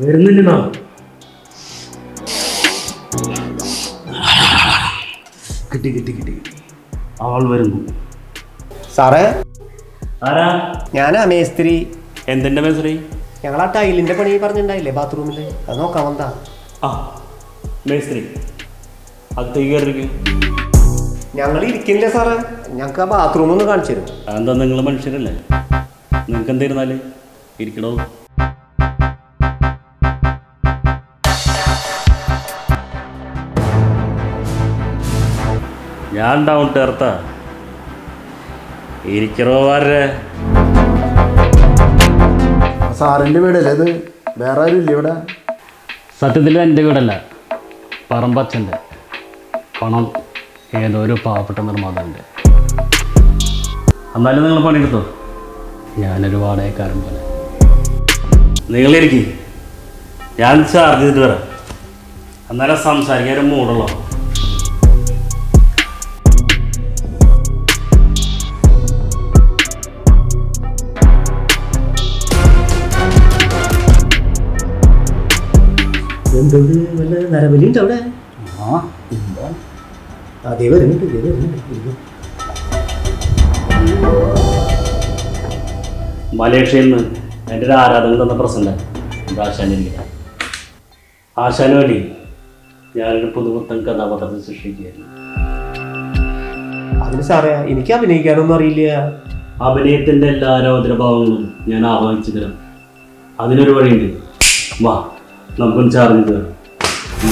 വരുന്നില്ലടാ. കിട്ടി കിട്ടി കിട്ടി, ആൾ വരുന്നു. സാറേ, ആരാ? ഞാനാ മേസ്ത്രി. എന്തിന്റെ മേസ്ത്രി? ഞങ്ങളാ ടൈലിന്റെ പണി പറഞ്ഞിട്ടുണ്ടായില്ലേ ബാത്റൂമില്, അത് നോക്കാൻ വന്നാ. ആ മേസ്ത്രി, അകത്തേക്ക് കയറിയിരിക്കും. ഞങ്ങൾ ഇരിക്കില്ല സാറേ, ഞങ്ങൾക്ക് ആ ബാത്റൂം ഒന്ന് കാണിച്ചു തരും. അതെന്താ, നിങ്ങൾ മനുഷ്യരല്ലേ, നിങ്ങൾക്ക് എന്തായിരുന്നാല് ഇരിക്കണോ? ഞാൻ ഡൗൺ ടേർത്താ ഇരിക്കണോ? ആരെ? സാറിൻ്റെ വീടല്ലേ ഇത്? വേറെ ആരും ഇല്ല ഇവിടെ? സത്യത്തിൽ എൻ്റെ വീടല്ല, പറമ്പച്ഛൻ്റെ. പണം ഏതോ ഒരു പാവപ്പെട്ട നിർമ്മാതാവിൻ്റെ. എന്നാലും നിങ്ങൾ പണിയെടുത്തോ, ഞാനൊരു വാടകക്കാരൻ പോലെ. നിങ്ങളിരിക്കും, ഞാൻ ചാർജ് ചെയ്തിട്ട് വരാം. എന്നാലും സംസാരിക്കാൻ ഒരു മൂടുള്ളൂ. എന്തുണ്ട്, വല്ല നരബലിയുണ്ട് അവിടെ? അതേ വരുന്നുണ്ട്. മലേഷ്യയിൽ നിന്ന് എൻ്റെ ഒരു ആരാധകൻ തന്ന പ്രസന്റ് ആശാനിരിക്കുന്നത്. ആശാന് വേണ്ടി ഞാനൊരു പുതുപുത്തൻ കഥാപാത്രത്തെ സൃഷ്ടിക്കുകയായിരുന്നു. അതിന് സാറേ, എനിക്ക് അഭിനയിക്കാനൊന്നും അറിയില്ല. അഭിനയത്തിൻ്റെ എല്ലാ ആരോധനഭാവങ്ങളും ഞാൻ ആഹ്വാനിച്ചു തരാം. അതിനൊരു വഴിയുണ്ട്. വാ, നമുക്കൊന്ന് ചാർജ് തരാം.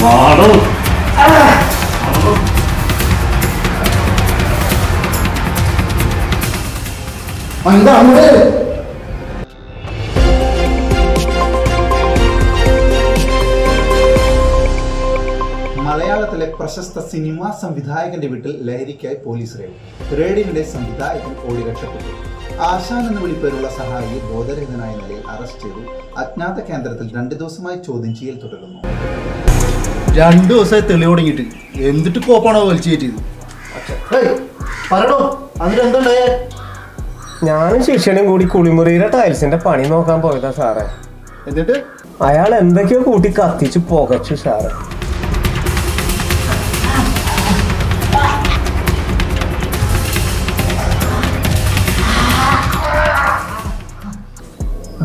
വാടോ. മലയാളത്തിലെ പ്രശസ്ത സിനിമാ സംവിധായകന്റെ വീട്ടിൽ ലഹരിക്കായി പോലീസ് റെയ്ഡിനിടെ സംവിധായകൻ ഓടി രക്ഷപ്പെട്ടു. ആശാൻ എന്ന വിളിപ്പേരുള്ള സഹായിയെ ബോധരഹിതനായ നിലയിൽ അറസ്റ്റ് ചെയ്തു. അജ്ഞാത കേന്ദ്രത്തിൽ 2 ദിവസമായി ചോദ്യം ചെയ്യൽ തുടരുന്നു. 2 ദിവസമായി തെളി തുടങ്ങിയിട്ട് എന്തിട്ട് കോപ്പാണോ വലിച്ചു കയറ്റിയത്? പറയണോ, എന്നിട്ട് എന്തുണ്ടായേ? ഞാനും ശിക്ഷനും കൂടി കുളിമുറിയിലെ ടൈൽസിന്റെ പണി നോക്കാൻ പോയതാ സാറേ. എന്നിട്ട് അയാൾ എന്തൊക്കെയോ കൂട്ടി കത്തിച്ച് പുകച്ചു സാറേ.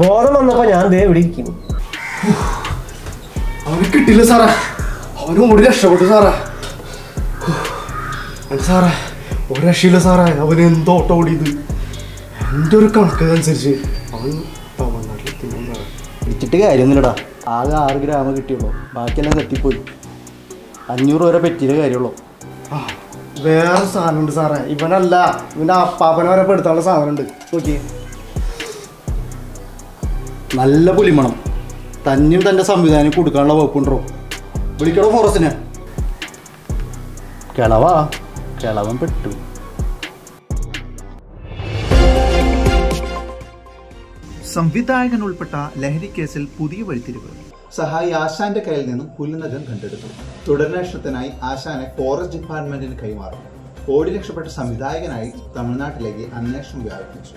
ബോധം വന്നപ്പോ ഞാൻ ദേ ഇവിടെ ഇരിക്കുന്നു. അവന് കിട്ടില്ല സാറേ, അവനും ഓടി രക്ഷപ്പെട്ടു സാറേ. സാറേ, ഒരു രക്ഷയില്ല സാറേ, അവന് എന്തോ ഓട്ടം ഓടിയത്. എൻ്റെ ഒരു കണക്കനുസരിച്ച് അവൻ തമിഴ്നാട്ടിലെത്തി. ഇടിച്ചിട്ട് കാര്യമൊന്നുമില്ലടാ, ആകെ 6 ഗ്രാമം കിട്ടിയുള്ളൂ, ബാക്കിയെല്ലാം കത്തിപ്പോയി. 500 വരെ പറ്റിയ കാര്യമുള്ളൂ. ആ, വേറെ സാധനമുണ്ട് സാറേ, ഇവനല്ല, ഇവൻ്റെ അപ്പാപ്പനെ വരെ പെടുത്താനുള്ള സാധനമുണ്ട്. നോക്കിയേ, നല്ല പുലിമണം. തന്നെയും തൻ്റെ സംവിധാനം കൊടുക്കാനുള്ള വകുപ്പുണ്ടോ? വിളിക്കണോ ഫോറസ്റ്റിനെ? കിളവൻ പെട്ടു. സംവിധായകൻ ഉൾപ്പെട്ട ലഹരി കേസിൽ പുതിയ വഴിത്തിരിവ്. സഹായി ആശാന്റെ കയ്യിൽ നിന്നും പുല്ലുനഖം കണ്ടെടുത്തു. തുടരന്വേഷണത്തിനായി ആശാനെ ഫോറസ്റ്റ് ഡിപ്പാർട്ട്മെന്റിന് കൈമാറും. ഓടി രക്ഷപ്പെട്ട സംവിധായകനായി തമിഴ്നാട്ടിലേക്ക് അന്വേഷണം വ്യാപിപ്പിച്ചു.